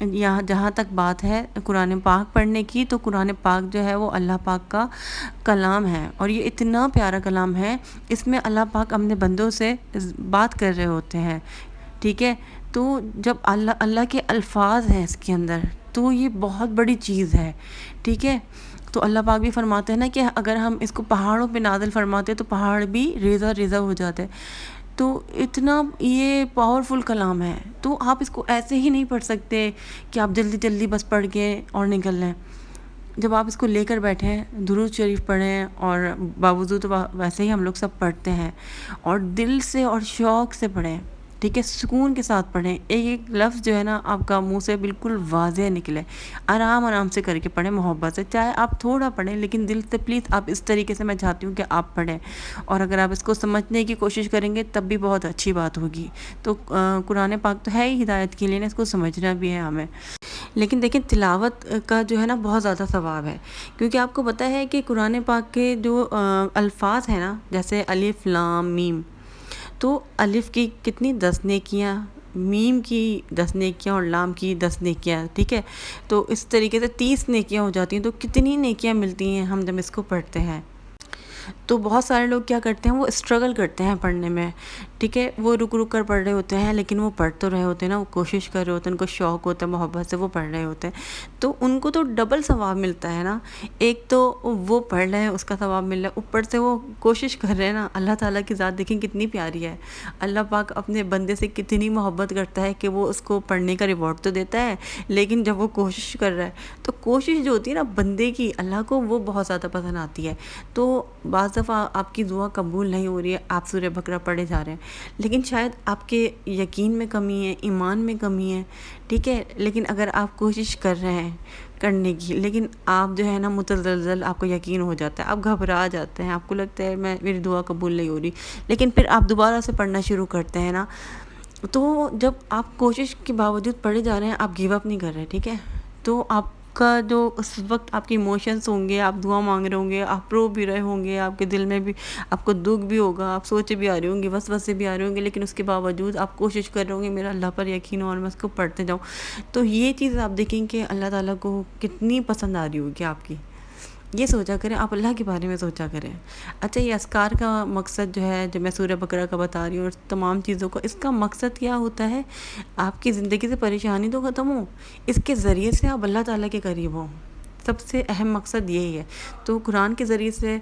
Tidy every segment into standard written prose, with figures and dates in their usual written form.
یہاں جہاں تک بات ہے قرآن پاک پڑھنے کی، تو قرآن پاک جو ہے وہ اللہ پاک کا کلام ہے، اور یہ اتنا پیارا کلام ہے، اس میں اللہ پاک اپنے بندوں سے بات کر رہے ہوتے ہیں، ٹھیک ہے؟ تو جب اللہ کے الفاظ ہیں اس کے اندر، تو یہ بہت بڑی چیز ہے، ٹھیک ہے؟ تو اللہ پاک بھی فرماتے ہیں نا کہ اگر ہم اس کو پہاڑوں پہ نازل فرماتے تو پہاڑ بھی ریزہ ریزہ ہو جاتے، تو اتنا یہ پاورفل کلام ہے، تو آپ اس کو ایسے ہی نہیں پڑھ سکتے کہ آپ جلدی جلدی بس پڑھ کے اور نکل لیں۔ جب آپ اس کو لے کر بیٹھیں، درود شریف پڑھیں، اور باوضو تو ویسے ہی ہم لوگ سب پڑھتے ہیں، اور دل سے اور شوق سے پڑھیں، ٹھیک ہے؟ سکون کے ساتھ پڑھیں، ایک ایک لفظ جو ہے نا آپ کا منہ سے بالکل واضح نکلے، آرام آرام سے کر کے پڑھیں، محبت سے، چاہے آپ تھوڑا پڑھیں لیکن دل سے پلیز آپ اس طریقے سے میں چاہتی ہوں کہ آپ پڑھیں، اور اگر آپ اس کو سمجھنے کی کوشش کریں گے تب بھی بہت اچھی بات ہوگی۔ تو قرآن پاک تو ہے ہی ہدایت کے لیے نا، اس کو سمجھنا بھی ہے ہمیں، لیکن دیکھیں تلاوت کا جو ہے نا بہت زیادہ ثواب ہے، کیونکہ آپ کو پتہ ہے کہ قرآن پاک کے جو الفاظ ہیں نا، جیسے الف لام میم، تو الف کی کتنی 10 نیکیاں، میم کی 10 نیکیاں، اور لام کی 10 نیکیاں، ٹھیک ہے؟ تو اس طریقے سے 30 نیکیاں ہو جاتی ہیں، تو کتنی نیکیاں ملتی ہیں ہم جب اس کو پڑھتے ہیں۔ تو بہت سارے لوگ کیا کرتے ہیں، وہ اسٹرگل کرتے ہیں پڑھنے میں، ٹھیک ہے؟ وہ رک رک کر پڑھ رہے ہوتے ہیں، لیکن وہ پڑھ تو رہے ہوتے ہیں نا، وہ کوشش کر رہے ہوتے ہیں، ان کو شوق ہوتا ہے، محبت سے وہ پڑھ رہے ہوتے ہیں، تو ان کو تو ڈبل ثواب ملتا ہے نا، ایک تو وہ پڑھ رہے ہیں اس کا ثواب مل رہا ہے، اوپر سے وہ کوشش کر رہے ہیں نا۔ اللہ تعالیٰ کی ذات دیکھیں کتنی پیاری ہے، اللہ پاک اپنے بندے سے کتنی محبت کرتا ہے کہ وہ اس کو پڑھنے کا ریوارڈ تو دیتا ہے، لیکن جب وہ کوشش کر رہا ہے تو کوشش جو ہوتی ہے نا بندے کی، اللہ کو وہ بہت زیادہ پسند آتی ہے۔ تو بعض دفعہ آپ کی دعا قبول نہیں ہو رہی ہے، آپ سورہ بقرہ پڑھے جا رہے ہیں، لیکن شاید آپ کے یقین میں کمی ہے، ایمان میں کمی ہے، ٹھیک ہے؟ لیکن اگر آپ کوشش کر رہے ہیں کرنے کی، لیکن آپ جو ہے نا متزلزل، آپ کو یقین ہو جاتا ہے، آپ گھبرا جاتے ہیں، آپ کو لگتا ہے میری دعا قبول نہیں ہو رہی، لیکن پھر آپ دوبارہ سے پڑھنا شروع کرتے ہیں نا، تو جب آپ کوشش کے باوجود پڑھے جا رہے ہیں، آپ گیو اپ نہیں کر رہے، ٹھیک ہے؟ تو آپ کا جو اس وقت آپ کے ایموشنس ہوں گے، آپ دعا مانگ رہے ہوں گے، آپ رو بھی رہے ہوں گے، آپ کے دل میں بھی آپ کو دکھ بھی ہوگا، آپ سوچے بھی آ رہے ہوں گے، وسوسے بھی آ رہے ہوں گے، لیکن اس کے باوجود آپ کوشش کر رہے ہوں گے میرا اللہ پر یقین ہو اور میں اس کو پڑھتے جاؤں، تو یہ چیز آپ دیکھیں کہ اللہ تعالیٰ کو کتنی پسند آ رہی ہوگی آپ کی۔ یہ سوچا کریں، آپ اللہ کے بارے میں سوچا کریں۔ اچھا، یہ اذکار کا مقصد جو ہے، جو میں سورہ بقرہ کا بتا رہی ہوں اور تمام چیزوں کا، اس کا مقصد کیا ہوتا ہے؟ آپ کی زندگی سے پریشانی تو ختم ہو، اس کے ذریعے سے آپ اللہ تعالیٰ کے قریب ہوں، سب سے اہم مقصد یہی ہے۔ تو قرآن کے ذریعے سے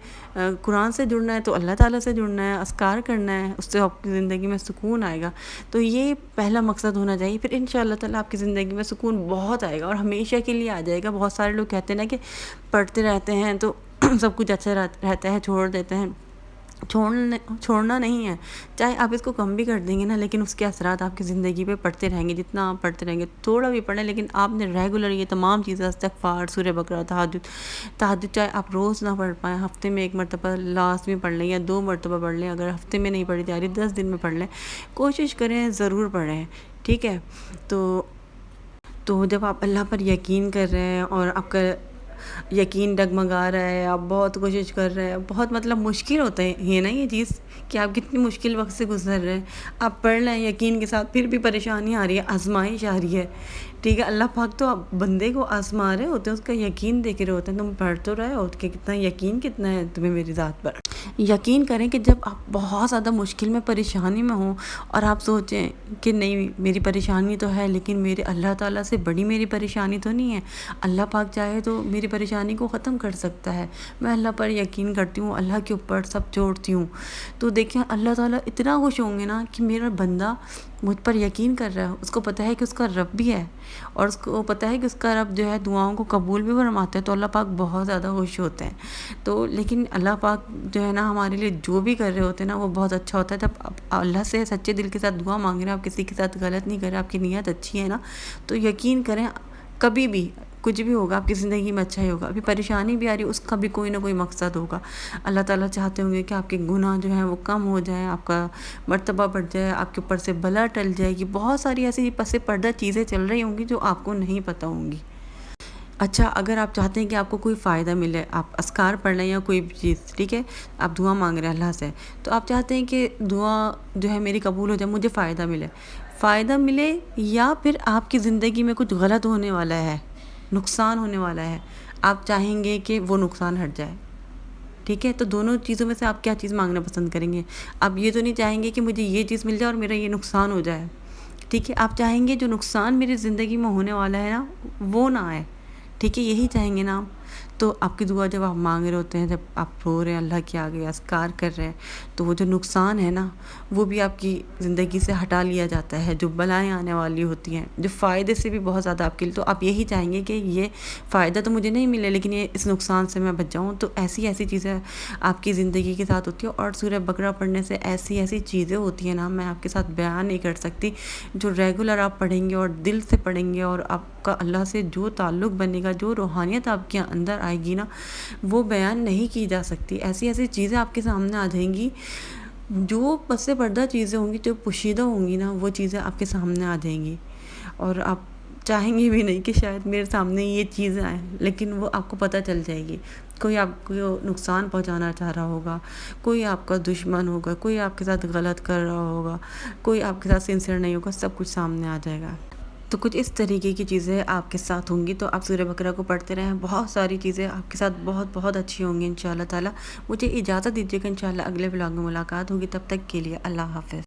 قرآن سے جڑنا ہے تو اللہ تعالیٰ سے جڑنا ہے، اذکار کرنا ہے، اس سے آپ کی زندگی میں سکون آئے گا، تو یہ پہلا مقصد ہونا چاہیے، پھر انشاءاللہ تعالیٰ آپ کی زندگی میں سکون بہت آئے گا اور ہمیشہ کے لیے آ جائے گا۔ بہت سارے لوگ کہتے ہیں نا کہ پڑھتے رہتے ہیں تو سب کچھ اچھا رہتا ہے، چھوڑ دیتے ہیں، چھوڑنا نہیں ہے، چاہے آپ اس کو کم بھی کر دیں گے نا، لیکن اس کے اثرات آپ کی زندگی پہ پڑتے رہیں گے، جتنا آپ پڑھتے رہیں گے، تھوڑا بھی پڑھیں لیکن آپ نے ریگولر یہ تمام چیزیں، استغفار، سورہ بقرہ، تہجد چاہے آپ روز نہ پڑھ پائیں، ہفتے میں 1 مرتبہ لاسٹ میں پڑھ لیں یا 2 مرتبہ پڑھ لیں، اگر ہفتے میں نہیں پڑھی تیاری 10 دن میں پڑھ لیں، کوشش کریں ضرور پڑھیں، ٹھیک ہے؟ تو جب آپ اللہ پر یقین کر رہے ہیں اور آپ کا یقین ڈگمگا رہا ہے، آپ بہت کوشش کر رہے ہیں، بہت مطلب مشکل ہوتا ہے یہ نا، یہ چیز کہ آپ کتنی مشکل وقت سے گزر رہے ہیں، آپ پڑھ رہے ہیں یقین کے ساتھ، پھر بھی پریشانی آ رہی ہے، آزمائش آ رہی ہے، ٹھیک ہے؟ اللہ پاک تو بندے کو آزما رہے ہوتے ہیں، اس کا یقین دیکھ رہے ہوتے ہیں، تم پڑھ تو رہے ہو کہ کتنا یقین کتنا ہے تمہیں میری ذات پر۔ یقین کریں کہ جب آپ بہت زیادہ مشکل میں، پریشانی میں ہوں، اور آپ سوچیں کہ نہیں میری پریشانی تو ہے لیکن میرے اللہ تعالیٰ سے بڑی میری پریشانی تو نہیں ہے، اللہ پاک چاہے تو میری پریشانی کو ختم کر سکتا ہے، میں اللہ پر یقین کرتی ہوں، اللہ کے اوپر سب چھوڑتی ہوں، تو دیکھیں اللہ تعالیٰ اتنا خوش ہوں گے نا کہ میرا بندہ مجھ پر یقین کر رہا ہے، اس کو پتہ ہے کہ اس کا رب بھی ہے، اور اس کو پتہ ہے کہ اس کا رب جو ہے دعاؤں کو قبول بھی فرماتا ہے، تو اللہ پاک بہت زیادہ خوش ہوتے ہیں۔ تو لیکن اللہ پاک جو ہے نا ہمارے لیے جو بھی کر رہے ہوتے ہیں نا، وہ بہت اچھا ہوتا ہے، جب آپ اللہ سے سچے دل کے ساتھ دعا مانگ رہے ہیں، آپ کسی کے ساتھ غلط نہیں کر رہے، آپ کی نیت اچھی ہے نا، تو یقین کریں کبھی بھی کچھ بھی ہوگا آپ کی زندگی میں اچھا ہی ہوگا۔ ابھی پریشانی بھی آ رہی ہے، اس کا بھی کوئی نہ کوئی مقصد ہوگا، اللہ تعالیٰ چاہتے ہوں گے کہ آپ کے گناہ جو ہیں وہ کم ہو جائیں، آپ کا مرتبہ بڑھ جائے، آپ کے اوپر سے بلا ٹل جائے گی، بہت ساری ایسی پس پردہ چیزیں چل رہی ہوں گی جو آپ کو نہیں پتہ ہوں گی۔ اچھا، اگر آپ چاہتے ہیں کہ آپ کو کوئی فائدہ ملے، آپ اذکار پڑھ لیں یا کوئی بھی چیز، ٹھیک ہے، آپ دعا مانگ رہے ہیں اللہ سے، تو آپ چاہتے ہیں کہ دعا جو ہے میری قبول ہو جائے، مجھے فائدہ ملے یا پھر آپ کی زندگی میں کچھ غلط ہونے والا ہے، نقصان ہونے والا ہے، آپ چاہیں گے کہ وہ نقصان ہٹ جائے، ٹھیک ہے، تو دونوں چیزوں میں سے آپ کیا چیز مانگنا پسند کریں گے؟ آپ یہ تو نہیں چاہیں گے کہ مجھے یہ چیز مل جائے اور میرا یہ نقصان ہو جائے، ٹھیک ہے، آپ چاہیں گے جو نقصان میری زندگی میں ہونے والا ہے نا وہ نہ آئے، ٹھیک ہے، یہی چاہیں گے نا آپ؟ تو آپ کی دعا جب آپ مانگ رہے ہوتے ہیں، جب آپ رو رہے ہیں اللہ کے آگے اذکار کر رہے ہیں، تو وہ جو نقصان ہے نا وہ بھی آپ کی زندگی سے ہٹا لیا جاتا ہے، جو بلائیں آنے والی ہوتی ہیں، جو فائدے سے بھی بہت زیادہ آپ کے لیے، تو آپ یہی چاہیں گے کہ یہ فائدہ تو مجھے نہیں ملے لیکن یہ اس نقصان سے میں بچ جاؤں، تو ایسی ایسی چیزیں آپ کی زندگی کے ساتھ ہوتی ہیں، اور سورہ بقرہ پڑھنے سے ایسی ایسی چیزیں ہوتی ہیں نا میں آپ کے ساتھ بیان نہیں کر سکتی، جو ریگولر آپ پڑھیں گے اور دل سے پڑھیں گے اور آپ کا اللہ سے جو تعلق بنے گا، جو روحانیت آپ کے اندر آئے گی نا وہ بیان نہیں کی جا سکتی، ایسی ایسی چیزیں آپ کے سامنے آ جائیں گی، جو پس پردہ چیزیں ہوں گی، جو پوشیدہ ہوں گی نا وہ چیزیں آپ کے سامنے آ جائیں گی، اور آپ چاہیں گے بھی نہیں کہ شاید میرے سامنے یہ چیزیں آئیں، لیکن وہ آپ کو پتہ چل جائے گی، کوئی آپ کو نقصان پہنچانا چاہ رہا ہوگا، کوئی آپ کا دشمن ہوگا، کوئی آپ کے ساتھ غلط کر رہا ہوگا، کوئی آپ کے ساتھ سنسیئر نہیں ہوگا، سب کچھ سامنے آ جائے گا۔ تو کچھ اس طریقے کی چیزیں آپ کے ساتھ ہوں گی، تو آپ سورہ بقرہ کو پڑھتے رہیں، بہت ساری چیزیں آپ کے ساتھ بہت بہت اچھی ہوں گی انشاءاللہ تعالی۔ مجھے اجازت دیجیے کہ انشاءاللہ اگلے ولاگ میں ملاقات ہوگی، تب تک کے لیے اللہ حافظ۔